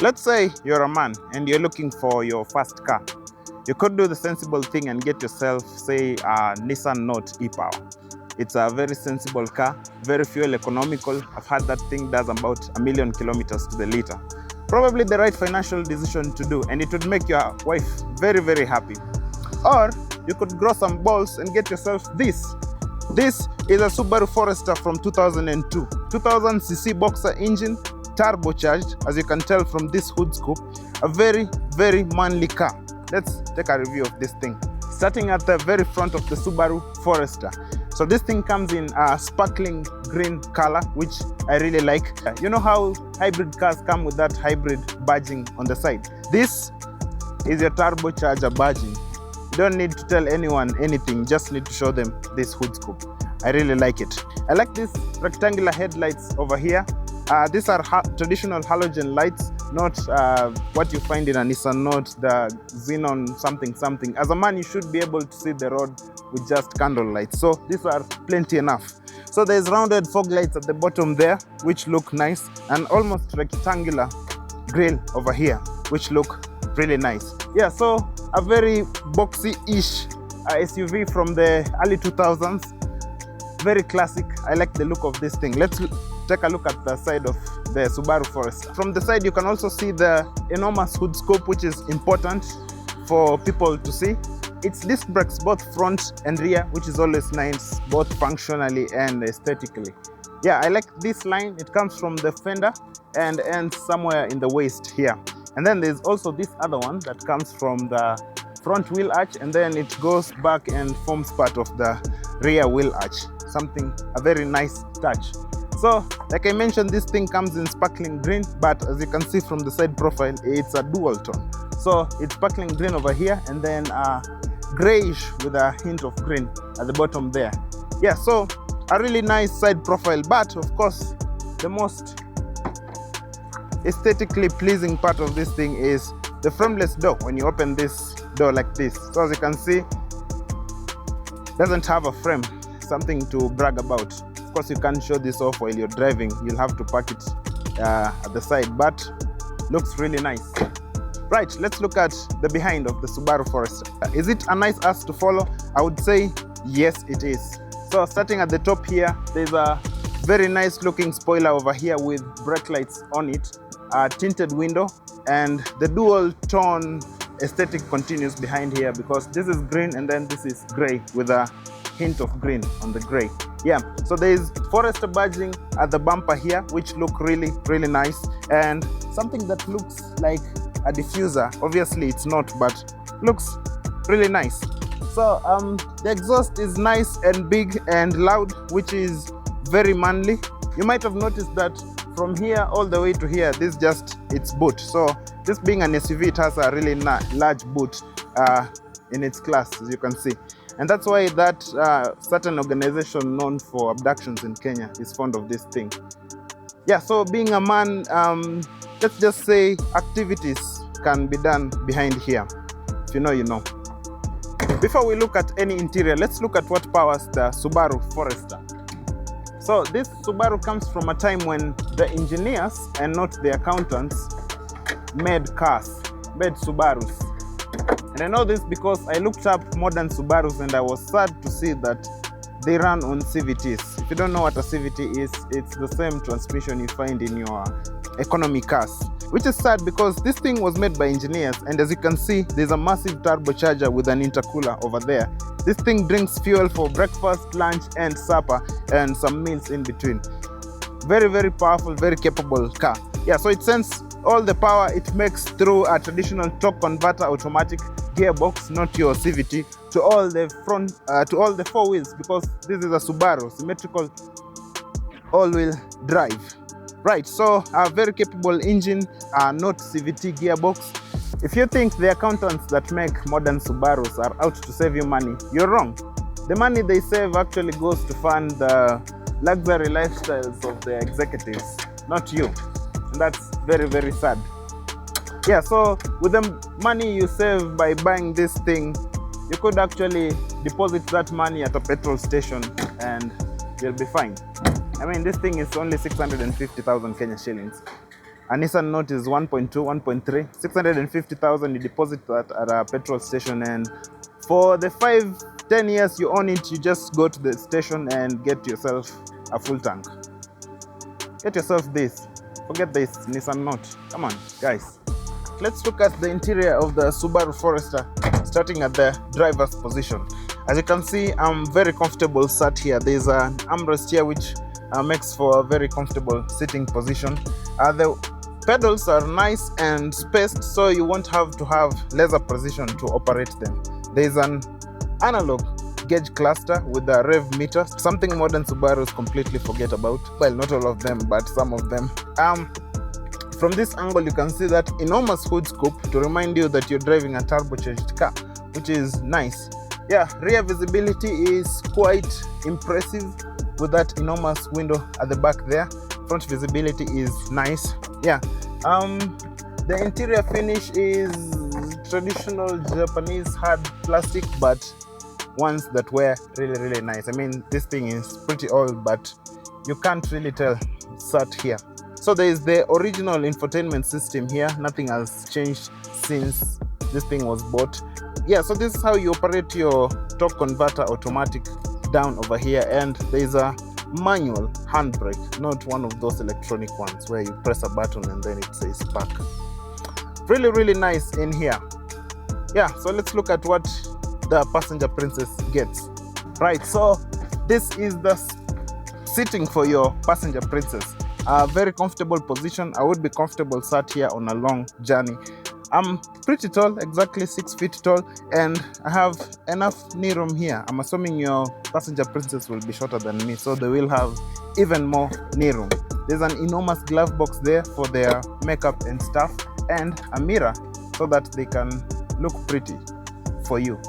Let's say you're a man and you're looking for your first car. You could do the sensible thing and get yourself, say, a Nissan Note e-Power. It's a very sensible car, very fuel economical. I've heard that thing does about 1,000,000 kilometers to the liter. Probably the right financial decision to do, and it would make your wife very, very happy. Or you could grow some balls and get yourself this. This is a Subaru Forester from 2002. 2000cc boxer engine, turbocharged, as you can tell from this hood scoop. A very, very manly car. Let's take a review of this thing. Starting at the very front of the Subaru Forester. So this thing comes in a sparkling green color, which I really like. You know how hybrid cars come with that hybrid badging on the side? This is your turbocharger badging. You don't need to tell anyone anything, just need to show them this hood scoop. I really like it. I like these rectangular headlights over here. These are traditional halogen lights, not what you find in a Nissan Note, the xenon something something. As a man, you should be able to see the road with just candle lights. So these are plenty enough. So there's rounded fog lights at the bottom there, which look nice, and almost rectangular grille over here, which look really nice. Yeah, so a very boxy-ish SUV from the early 2000s. Very classic. I like the look of this thing. Let's take a look at the side of the Subaru Forester. From the side, you can also see the enormous hood scope, which is important for people to see. It's disc brakes both front and rear, which is always nice, both functionally and aesthetically. Yeah, I like this line. It comes from the fender and ends somewhere in the waist here. And then there's also this other one that comes from the front wheel arch, and then it goes back and forms part of the rear wheel arch. A very nice touch. So, like I mentioned, this thing comes in sparkling green, but as you can see from the side profile, it's a dual tone. So it's sparkling green over here, and then grayish with a hint of green at the bottom there. Yeah, so a really nice side profile, but of course, the most aesthetically pleasing part of this thing is the frameless door. When you open this door like this, so as you can see, it doesn't have a frame. Something to brag about. Of course, you can't show this off while you're driving. You'll have to park it at the side, but looks really nice. Right, let's look at the behind of the Subaru Forester. Is it a nice ass to follow? I would say yes, it is. So starting at the top here, there's a very nice looking spoiler over here with brake lights on it, a tinted window, and the dual tone aesthetic continues behind here because this is green and then this is gray with a hint of green on the gray. Yeah, so there's Forester badging at the bumper here, which look really, really nice, and something that looks like a diffuser. Obviously it's not, but looks really nice. So the exhaust is nice and big and loud, which is very manly. You might have noticed that from here all the way to here, this just its boot. So this being an SUV, it has a really large boot in its class, as you can see. And that's why that certain organization known for abductions in Kenya is fond of this thing. Yeah, so being a man, let's just say activities can be done behind here. If you know, you know. Before we look at any interior, let's look at what powers the Subaru Forester. So this Subaru comes from a time when the engineers and not the accountants made cars, made Subarus. And I know this because I looked up modern Subarus and I was sad to see that they run on CVTs. If you don't know what a CVT is, it's the same transmission you find in your economy cars. Which is sad because this thing was made by engineers, and as you can see, there's a massive turbocharger with an intercooler over there. This thing drinks fuel for breakfast, lunch, and supper, and some meals in between. Very, very powerful, very capable car. Yeah, so it sends all the power it makes through a traditional torque converter automatic gearbox, not your CVT, to all the front, to all the four wheels, because this is a Subaru symmetrical all-wheel drive. Right, so a very capable engine, not CVT gearbox. If you think the accountants that make modern Subarus are out to save you money, you're wrong. The money they save actually goes to fund the luxury lifestyles of the executives, not you. And that's very, very sad. Yeah, so with the money you save by buying this thing, you could actually deposit that money at a petrol station and you'll be fine. I mean, this thing is only 650,000 Kenya shillings. A Nissan Note is 1.2, 1.3, 650,000 you deposit that at a petrol station, and for the 5-10 years you own it, you just go to the station and get yourself a full tank. Get yourself this. Forget this Nissan Note. Come on, guys. Let's look at the interior of the Subaru Forester, starting at the driver's position. As you can see, I'm very comfortable sat here. There's an armrest here which makes for a very comfortable sitting position. The pedals are nice and spaced, so you won't have to have laser precision to operate them. There's an analog gauge cluster with a rev meter, something modern Subarus completely forget about. Well, not all of them, but some of them. From this angle, you can see that enormous hood scoop to remind you that you're driving a turbocharged car, which is nice. Yeah, rear visibility is quite impressive with that enormous window at the back there. Front visibility is nice. Yeah, the interior finish is traditional Japanese hard plastic, but ones that were really nice. I mean, this thing is pretty old, but you can't really tell it's sat here. So there is the original infotainment system here. Nothing has changed since this thing was bought. Yeah, so this is how you operate your torque converter automatic down over here, and there is a manual handbrake, not one of those electronic ones where you press a button and then it says park. Really nice in here. Yeah, so let's look at what the passenger princess gets. Right, so this is the sitting for your passenger princess. A very comfortable position. I would be comfortable sat here on a long journey. I'm pretty tall, exactly 6 feet tall, and I have enough knee room here. I'm assuming your passenger princess will be shorter than me, so they will have even more knee room. There's an enormous glove box there for their makeup and stuff, and a mirror so that they can look pretty for you.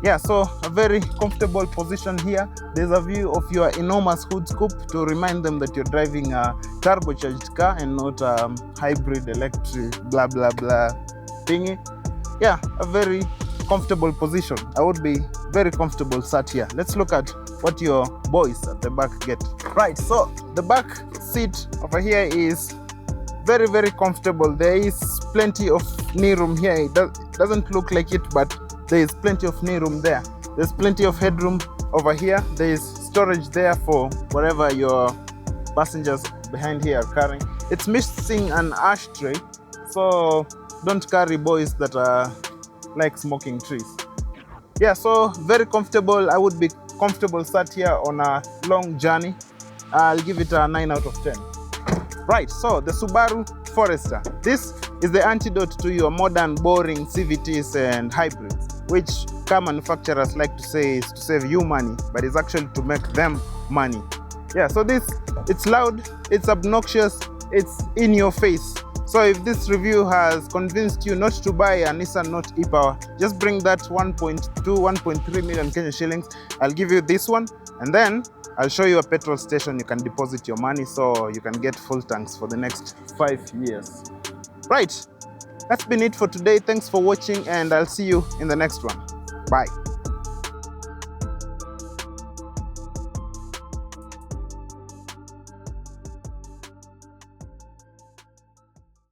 Yeah, so a very comfortable position here. There's a view of your enormous hood scoop to remind them that you're driving a turbocharged car and not a hybrid electric blah thingy. Yeah, a very comfortable position. I would be very comfortable sat here. Let's look at what your boys at the back get. Right, so the back seat over here is very comfortable. There is plenty of knee room here. It doesn't look like it, but there is plenty of knee room there. There's plenty of headroom over here. There is storage there for whatever your passengers behind here are carrying. It's missing an ashtray, so don't carry boys that are like smoking trees. Yeah, so very comfortable. I would be comfortable sat here on a long journey. I'll give it a 9 out of 10. Right, so the Subaru Forester. This is the antidote to your modern, boring CVTs and hybrids, which car manufacturers like to say is to save you money, but it's actually to make them money. Yeah, so it's loud, it's obnoxious, it's in your face. So if this review has convinced you not to buy a Nissan Note e-Power, just bring that 1.2, 1.3 million Kenya shillings. I'll give you this one, and then I'll show you a petrol station you can deposit your money so you can get full tanks for the next 5 years. Right, that's been it for today. Thanks for watching, and I'll see you in the next one. Bye.